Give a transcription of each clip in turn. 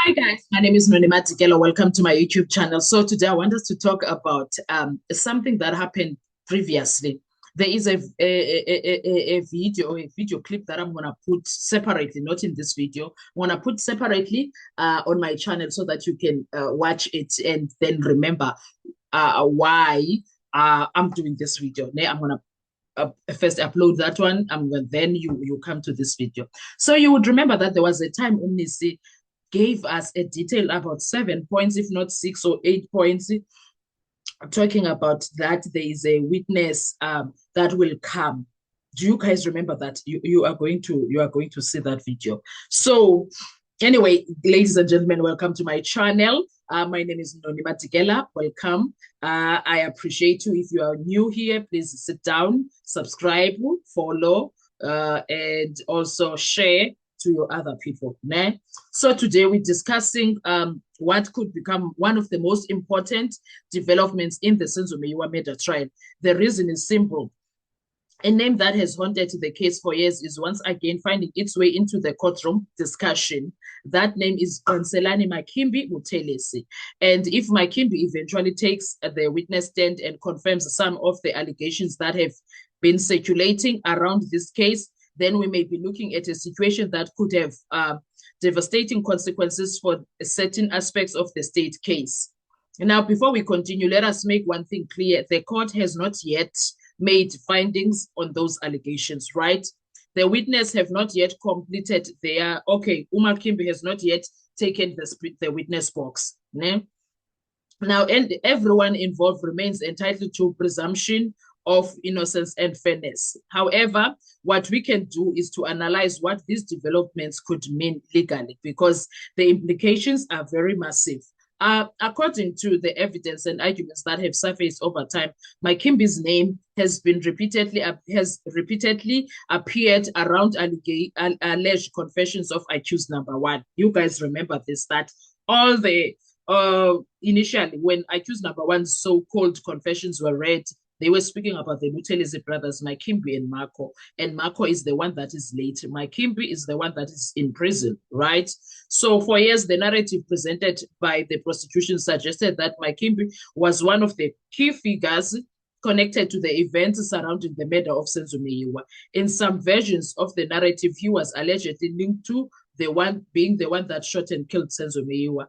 Hi guys, my name is Nonima Tigelo. Welcome to my YouTube channel. So today I want us to talk about something that happened previously. There is a video clip that I'm gonna put separately, not in this video. I'm gonna put separately on my channel so that you can watch it and then remember why I'm doing this video. Now I'm gonna first upload that one, and then you come to this video. So you would remember that there was a time Umnisi gave us a detail about 7 points, if not 6 or 8 points, talking about that there is a witness that will come. Do you guys remember that? You are going to see that video. So anyway, ladies and gentlemen, welcome to my channel. My name is Nonima Tigela. Welcome. I appreciate you. If you are new here, please sit down, subscribe, follow, and also share to your other people. Né? So today we're discussing what could become one of the most important developments in the Senzo Meyiwa murder trial. The reason is simple. A name that has haunted the case for years is once again finding its way into the courtroom discussion. That name is Banselani Makimbi Buthelezi. And if Makimbi eventually takes the witness stand and confirms some of the allegations that have been circulating around this case, then we may be looking at a situation that could have devastating consequences for certain aspects of the state case. Now, before we continue, let us make one thing clear. The court has not yet made findings on those allegations, right? The witness have not yet completed their, okay, Umar Kimbi has not yet taken the witness box. Né? Now, and everyone involved remains entitled to presumption of innocence and fairness. However, what we can do is to analyze what these developments could mean legally, because the implications are very massive. According to the evidence and arguments that have surfaced over time, Makimbi's name has repeatedly appeared around alleged confessions of accused number one. You guys remember this, that all the initially when accused number one's so-called confessions were read, they were speaking about the Buthelezi brothers, Makimbi and Marco. And Marco is the one that is late. Makimbi is the one that is in prison, right? So for years, the narrative presented by the prosecution suggested that Makimbi was one of the key figures connected to the events surrounding the murder of Senzo Meyiwa. In some versions of the narrative, he was allegedly linked to the one that shot and killed Senzo Meyiwa.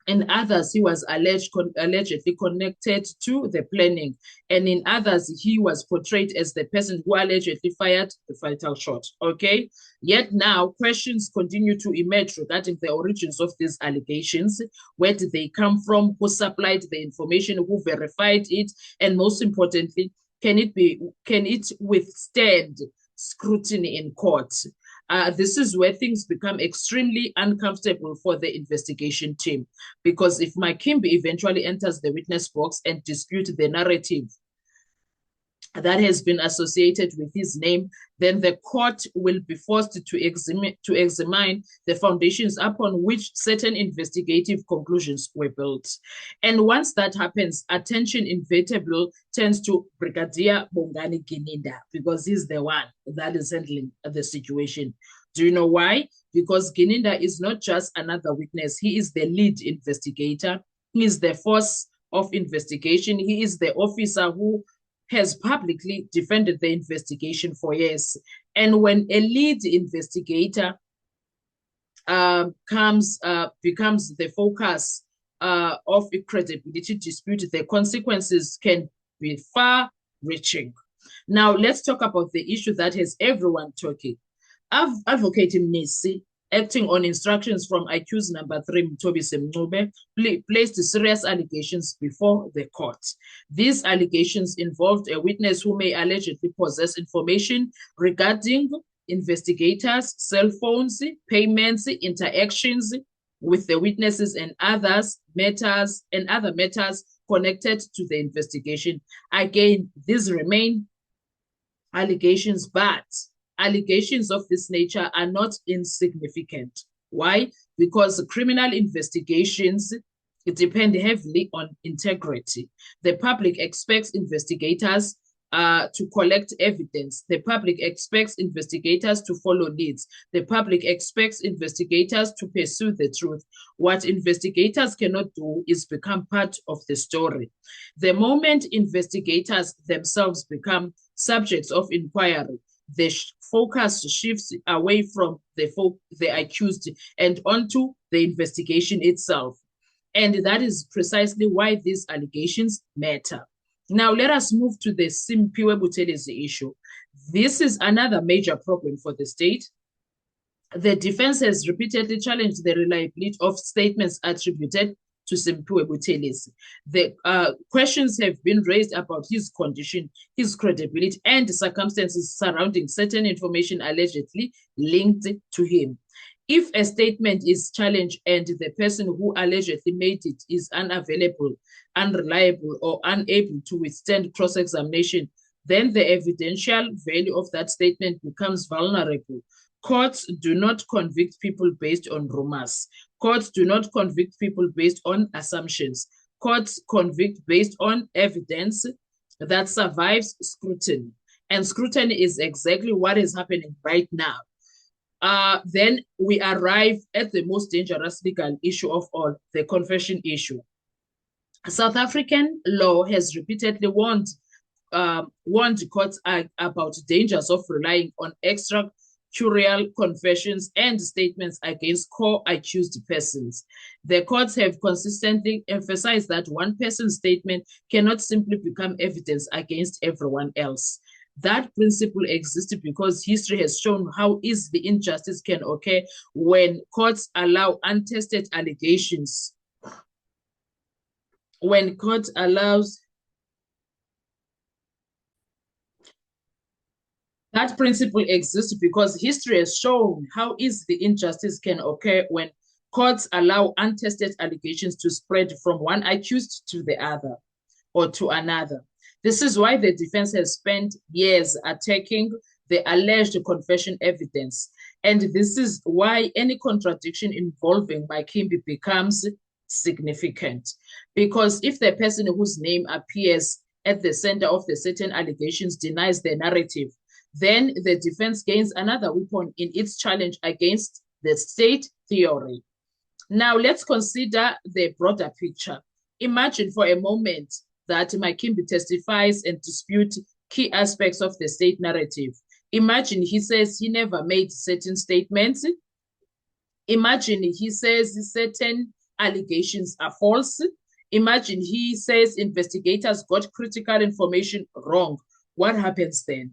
In others, he was allegedly connected to the planning. And in others, he was portrayed as the person who allegedly fired the fatal shot. Okay? Yet now, questions continue to emerge regarding the origins of these allegations. Where did they come from? Who supplied the information? Who verified it? And most importantly, can it withstand scrutiny in court? This is where things become extremely uncomfortable for the investigation team, because if Makimbi eventually enters the witness box and disputes the narrative that has been associated with his name, then the court will be forced to examine the foundations upon which certain investigative conclusions were built. And once that happens, attention inevitably turns to Brigadier Bongani Gininda, because he's the one that is handling the situation. Do you know why? Because Gininda is not just another witness. He is the lead investigator. He is the force of investigation. He is the officer who has publicly defended the investigation for years. And when a lead investigator becomes the focus of a credibility dispute, the consequences can be far-reaching. Now, let's talk about the issue that has everyone talking. Advocate Mnisi, acting on instructions from accused number 3, Mthobisi Mncube, placed serious allegations before the court. These allegations involved a witness who may allegedly possess information regarding investigators, cell phones, payments, interactions with the witnesses and other matters connected to the investigation. Again, these remain allegations, but allegations of this nature are not insignificant. Why? Because criminal investigations depend heavily on integrity. The public expects investigators to collect evidence. The public expects investigators to follow leads. The public expects investigators to pursue the truth. What investigators cannot do is become part of the story. The moment investigators themselves become subjects of inquiry, the focus shifts away from the accused and onto the investigation itself. And that is precisely why these allegations matter. Now, let us move to the Simphiwe Buthelezi issue. This is another major problem for the state. The defense has repeatedly challenged the reliability of statements attributed to Simphiwe Buthelezi. The questions have been raised about his condition, his credibility, and circumstances surrounding certain information allegedly linked to him. If a statement is challenged and the person who allegedly made it is unavailable, unreliable, or unable to withstand cross-examination, then the evidential value of that statement becomes vulnerable. Courts do not convict people based on rumors. Courts do not convict people based on assumptions. Courts convict based on evidence that survives scrutiny. And scrutiny is exactly what is happening right now. Then we arrive at the most dangerous legal issue of all, the confession issue. South African law has repeatedly warned courts about dangers of relying on extracurricular confessions and statements against co-accused persons. The courts have consistently emphasized that one person's statement cannot simply become evidence against everyone else. That principle exists because history has shown how easily injustice can occur when courts allow untested allegations. When court allows that principle exists because history has shown how easily injustice can occur when courts allow untested allegations to spread from one accused to the other or to another. This is why the defense has spent years attacking the alleged confession evidence. And this is why any contradiction involving Makimbi becomes significant. Because if the person whose name appears at the center of the certain allegations denies the narrative, then the defense gains another weapon in its challenge against the state theory. Now let's consider the broader picture. Imagine for a moment that Makimbi testifies and disputes key aspects of the state narrative. Imagine he says he never made certain statements. Imagine he says certain allegations are false. Imagine he says investigators got critical information wrong. What happens then?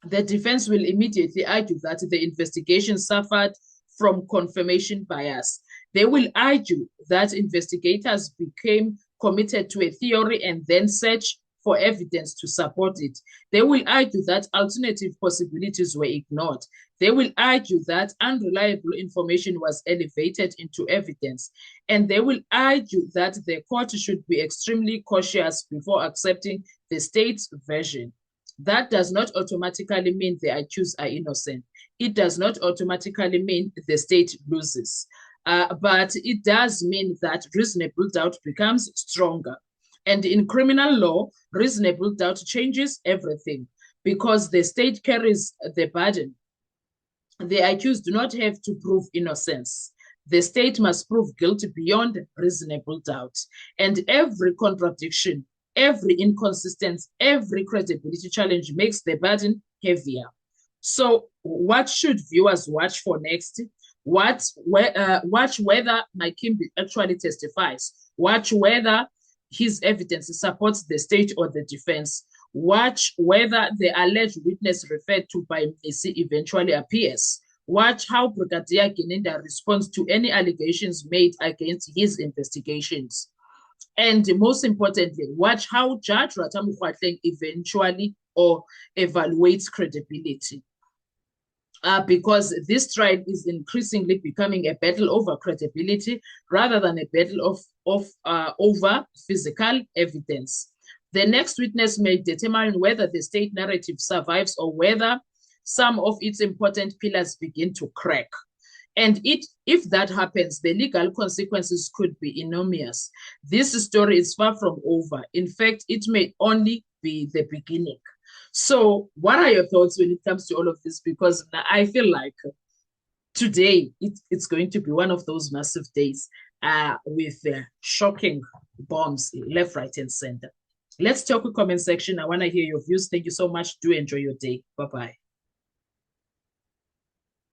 The defense will immediately argue that the investigation suffered from confirmation bias. They will argue that investigators became committed to a theory and then search for evidence to support it. They will argue that alternative possibilities were ignored. They will argue that unreliable information was elevated into evidence. And they will argue that the court should be extremely cautious before accepting the state's version. That does not automatically mean the accused are innocent. It does not automatically mean the state loses. But it does mean that reasonable doubt becomes stronger. And in criminal law, reasonable doubt changes everything because the state carries the burden. The accused do not have to prove innocence. The state must prove guilty beyond reasonable doubt. And every contradiction, every inconsistency, every credibility challenge makes the burden heavier. So what should viewers watch for next? Watch whether Makimbi actually testifies. Watch whether his evidence supports the state or the defense. Watch whether the alleged witness referred to by Mnisi eventually appears. Watch how Brigadier Gininda responds to any allegations made against his investigations. And most importantly, watch how Judge Ratamu Kgwatleng eventually or evaluates credibility. Because this trial is increasingly becoming a battle over credibility rather than a battle over physical evidence. The next witness may determine whether the state narrative survives or whether some of its important pillars begin to crack. And if that happens, the legal consequences could be enormous. This story is far from over. In fact, it may only be the beginning. So what are your thoughts when it comes to all of this? Because I feel like today it's going to be one of those massive days with shocking bombs left, right, and center. Let's talk with comment section. I want to hear your views. Thank you so much. Do enjoy your day. Bye-bye.